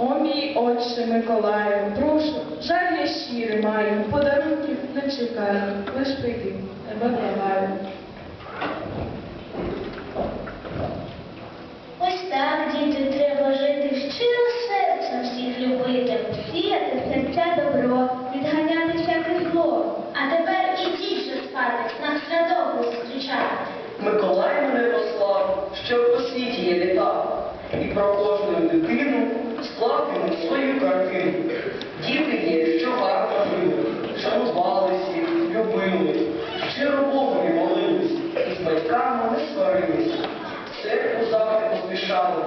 О мій отче Миколаю, прошу, жаль я щирий маю, подарунків не чекаю, лиш прийди, тебе благаю. Ось так, діти, треба жити, щиро серцем всіх любити, сіяти в серця добро, відганяти всяке зло. А тепер ідіть же спати, нас святого зустрічати. Миколай мене послав, щоб по світі я літав, і про кожну дитину склав йому свою картину. Діти є, що гарно жили, шанувалися, любили, щиро Богові молились, і з батьками не сварились. Церкву завжди поспішали,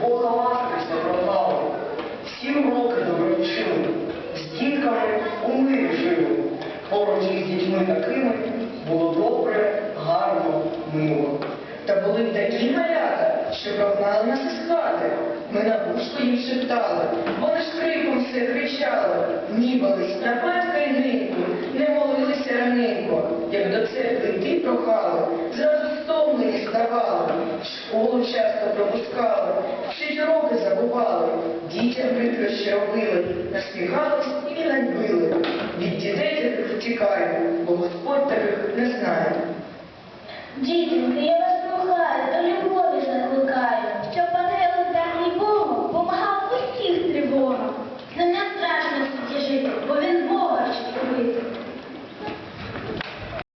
Бога ласкався прохали. 7 років добре вчили, з дітками у мирі жили. Поруч із дітьми такими було добре, гарно, мило. Та були б такі малята, що прогнали нас із хати. Ми на вушко їм шептали, вони ж криком все кричали. Нібались на батька й неньку, не молилися раненько. Як до церкви йти прохали, зразу стомлені ставали. Школу часто пропускали, вчить уроки забували. Дітям прикрощі робили, насміхались і ганьбили. Від дітей таких втікаємо, бо Господь таких не знає. Дітеньки, я вас прохаю, до любові закликаю.